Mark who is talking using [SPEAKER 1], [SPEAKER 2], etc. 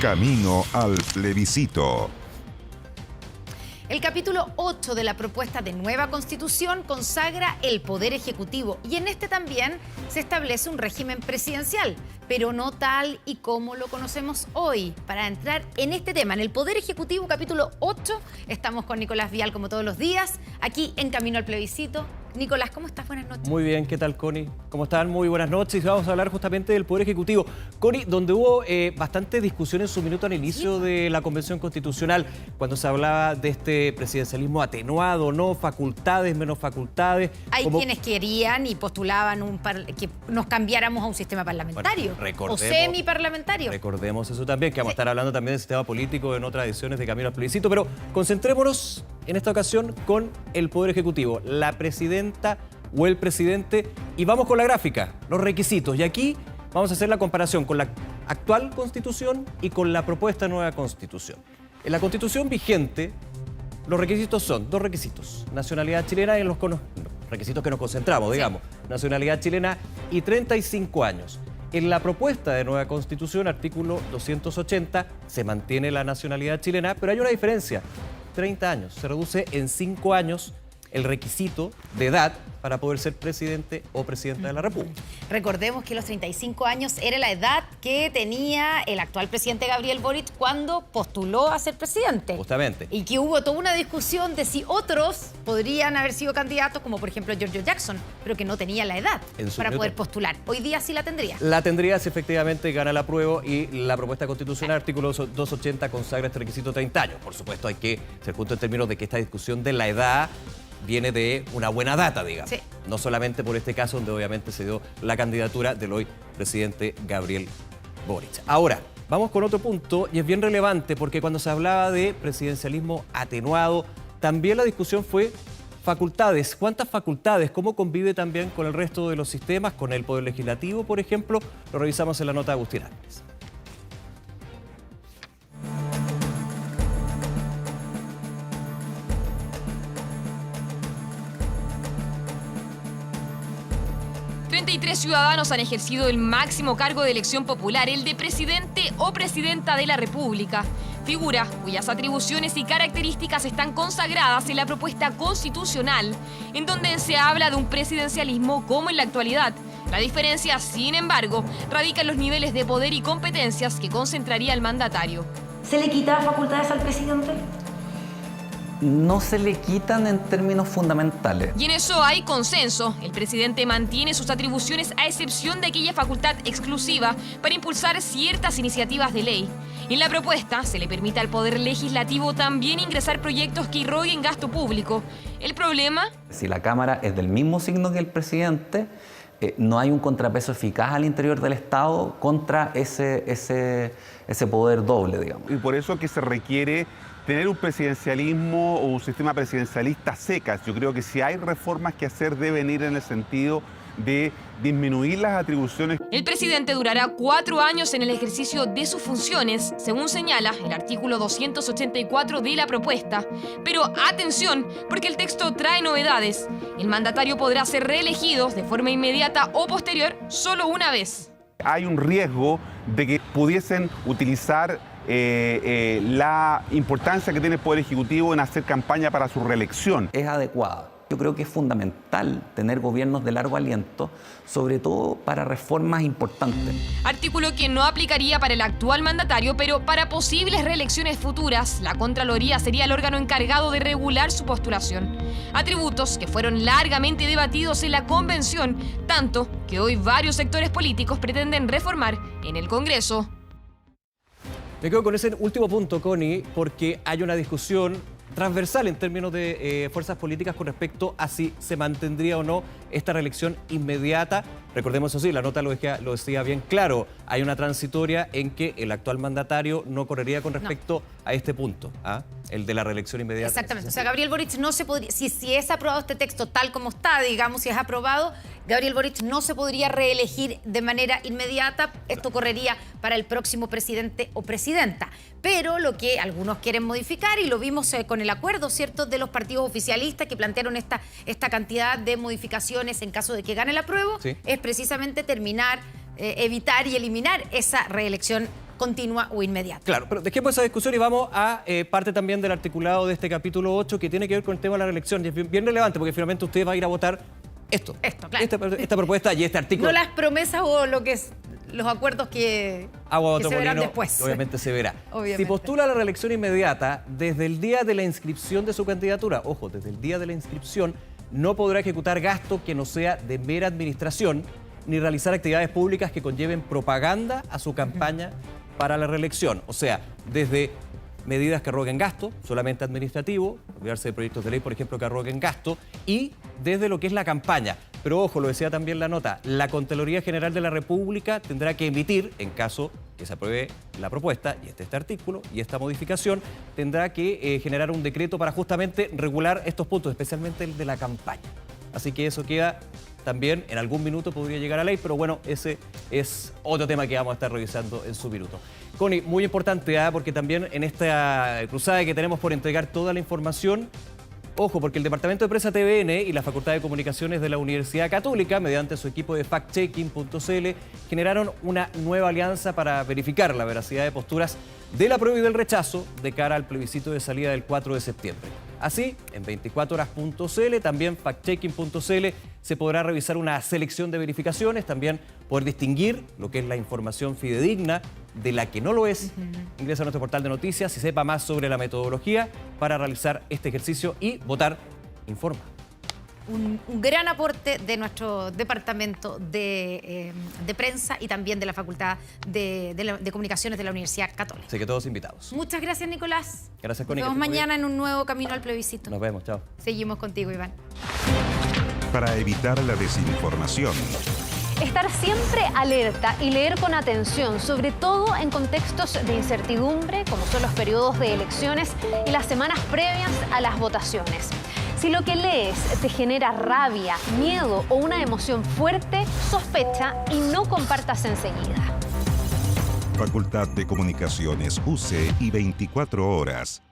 [SPEAKER 1] Camino al plebiscito.
[SPEAKER 2] El capítulo 8 de la propuesta de nueva Constitución consagra el Poder Ejecutivo y en este también se establece un régimen presidencial, pero no tal y como lo conocemos hoy. Para entrar en este tema, en el Poder Ejecutivo, capítulo 8, estamos con Nicolás Vial como todos los días, aquí en Camino al Plebiscito. Nicolás, ¿cómo estás? Buenas noches.
[SPEAKER 3] Muy bien, ¿qué tal, Connie? ¿Cómo están? Muy buenas noches. Vamos a hablar justamente del Poder Ejecutivo. Connie, donde hubo bastante discusión en su minuto al inicio de la Convención Constitucional, cuando se hablaba de este presidencialismo atenuado, ¿no? Facultades, menos facultades.
[SPEAKER 2] Hay quienes querían y postulaban que nos cambiáramos a un sistema parlamentario o semiparlamentario.
[SPEAKER 3] Recordemos eso también, que vamos a estar hablando también del sistema político en otras ediciones de Camino al Plebiscito, pero concentrémonos en esta ocasión con el Poder Ejecutivo, la presidenta o el presidente, y vamos con la gráfica, los requisitos. Y aquí vamos a hacer la comparación con la actual Constitución y con la propuesta de nueva Constitución. En la Constitución vigente, los requisitos son dos requisitos: nacionalidad chilena y los requisitos que nos concentramos, digamos, nacionalidad chilena y 35 años. En la propuesta de nueva Constitución, artículo 280, se mantiene la nacionalidad chilena, pero hay una diferencia: 30 años. Se reduce en 5 años el requisito de edad para poder ser presidente o presidenta de la República.
[SPEAKER 2] Recordemos que los 35 años era la edad que tenía el actual presidente Gabriel Boric cuando postuló a ser presidente.
[SPEAKER 3] Justamente.
[SPEAKER 2] Y que hubo toda una discusión de si otros podrían haber sido candidatos, como por ejemplo Giorgio Jackson, pero que no tenía la edad para poder postular. Hoy día sí la tendría. La
[SPEAKER 3] tendría si efectivamente gana la prueba, y la propuesta constitucional, artículo 280, consagra este requisito 30 años. Por supuesto, hay que ser justo en términos de que esta discusión de la edad viene de una buena data, digamos. Sí. No solamente por este caso, donde obviamente se dio la candidatura del hoy presidente Gabriel Boric. Ahora, vamos con otro punto, y es bien relevante porque cuando se hablaba de presidencialismo atenuado, también la discusión fue facultades. ¿Cuántas facultades? ¿Cómo convive también con el resto de los sistemas, con el Poder Legislativo, por ejemplo? Lo revisamos en la nota de Agustín Álvarez.
[SPEAKER 4] Tres ciudadanos han ejercido el máximo cargo de elección popular, el de presidente o presidenta de la República, figura cuyas atribuciones y características están consagradas en la propuesta constitucional, en donde se habla de un presidencialismo como en la actualidad. La diferencia, sin embargo, radica en los niveles de poder y competencias que concentraría el mandatario.
[SPEAKER 5] ¿Se le quita facultades al presidente?
[SPEAKER 6] No se le quitan en términos fundamentales.
[SPEAKER 4] Y en eso hay consenso. El presidente mantiene sus atribuciones a excepción de aquella facultad exclusiva para impulsar ciertas iniciativas de ley. En la propuesta se le permite al Poder Legislativo también ingresar proyectos que irroguen gasto público. ¿El problema?
[SPEAKER 6] Si la Cámara es del mismo signo que el presidente, no hay un contrapeso eficaz al interior del Estado contra ese poder doble, digamos.
[SPEAKER 7] Y por eso que se requiere tener un presidencialismo o un sistema presidencialista secas. Yo creo que si hay reformas que hacer deben ir en el sentido de disminuir las atribuciones.
[SPEAKER 4] El presidente durará 4 años en el ejercicio de sus funciones, según señala el artículo 284 de la propuesta. Pero atención, porque el texto trae novedades. El mandatario podrá ser reelegido de forma inmediata o posterior solo una vez.
[SPEAKER 7] Hay un riesgo de que pudiesen utilizar la importancia que tiene el Poder Ejecutivo en hacer campaña para su reelección.
[SPEAKER 6] Es adecuada. Yo creo que es fundamental tener gobiernos de largo aliento, sobre todo para reformas importantes.
[SPEAKER 4] Artículo que no aplicaría para el actual mandatario, pero para posibles reelecciones futuras, la Contraloría sería el órgano encargado de regular su postulación. Atributos que fueron largamente debatidos en la Convención, tanto que hoy varios sectores políticos pretenden reformar en el Congreso.
[SPEAKER 3] Me quedo con ese último punto, Connie, porque hay una discusión transversal en términos de fuerzas políticas con respecto a si se mantendría o no esta reelección inmediata. Recordemos eso sí, la nota lo decía bien claro, hay una transitoria en que el actual mandatario no correría con respecto a este punto, el de la reelección inmediata.
[SPEAKER 2] Exactamente, o sea, Gabriel Boric no se podría, si es aprobado este texto tal como está, digamos, si es aprobado, Gabriel Boric no se podría reelegir de manera inmediata, esto correría para el próximo presidente o presidenta. Pero lo que algunos quieren modificar, y lo vimos con el acuerdo, ¿cierto?, de los partidos oficialistas que plantearon esta cantidad de modificaciones en caso de que gane el apruebo, sí, es precisamente terminar evitar y eliminar esa reelección continua o inmediata.
[SPEAKER 3] Claro, pero dejemos esa discusión y vamos a parte también del articulado de este capítulo 8 que tiene que ver con el tema de la reelección. Y es bien relevante porque finalmente usted va a ir a votar esto,
[SPEAKER 2] claro.
[SPEAKER 3] esta propuesta y este artículo.
[SPEAKER 2] No las promesas o lo que es los acuerdos que se verán después.
[SPEAKER 3] Obviamente se verá.
[SPEAKER 2] Obviamente.
[SPEAKER 3] Si postula la reelección inmediata, desde el día de la inscripción de su candidatura, ojo, desde el día de la inscripción, no podrá ejecutar gasto que no sea de mera administración ni realizar actividades públicas que conlleven propaganda a su campaña para la reelección. O sea, desde medidas que arroguen gasto, solamente administrativo, olvidarse de proyectos de ley, por ejemplo, que arroguen gasto, y desde lo que es la campaña. Pero ojo, lo decía también la nota, la Contraloría General de la República tendrá que emitir, en caso que se apruebe la propuesta, y este artículo, y esta modificación, tendrá que generar un decreto para justamente regular estos puntos, especialmente el de la campaña. Así que eso queda también, en algún minuto podría llegar a ley, pero bueno, ese es otro tema que vamos a estar revisando en su minuto. Connie, muy importante, porque también en esta cruzada que tenemos por entregar toda la información, ojo, porque el Departamento de Prensa TVN y la Facultad de Comunicaciones de la Universidad Católica, mediante su equipo de factchecking.cl, generaron una nueva alianza para verificar la veracidad de posturas del apruebo y del rechazo de cara al plebiscito de salida del 4 de septiembre. Así, en 24horas.cl, también factchecking.cl, se podrá revisar una selección de verificaciones, también poder distinguir lo que es la información fidedigna de la que no lo es. Ingresa a nuestro portal de noticias y sepa más sobre la metodología para realizar este ejercicio y votar informa.
[SPEAKER 2] Un gran aporte de nuestro departamento de prensa y también de la Facultad de Comunicaciones de la Universidad Católica.
[SPEAKER 3] Así que todos invitados.
[SPEAKER 2] Muchas gracias, Nicolás.
[SPEAKER 3] Gracias, Connie.
[SPEAKER 2] Nos vemos mañana en un nuevo Camino al Plebiscito.
[SPEAKER 3] Nos vemos, chao.
[SPEAKER 2] Seguimos contigo, Iván.
[SPEAKER 1] Para evitar la desinformación,
[SPEAKER 8] Estar siempre alerta y leer con atención, sobre todo en contextos de incertidumbre, como son los periodos de elecciones y las semanas previas a las votaciones. Si lo que lees te genera rabia, miedo o una emoción fuerte, sospecha y no compartas enseguida.
[SPEAKER 1] Facultad de Comunicaciones UC y 24 horas.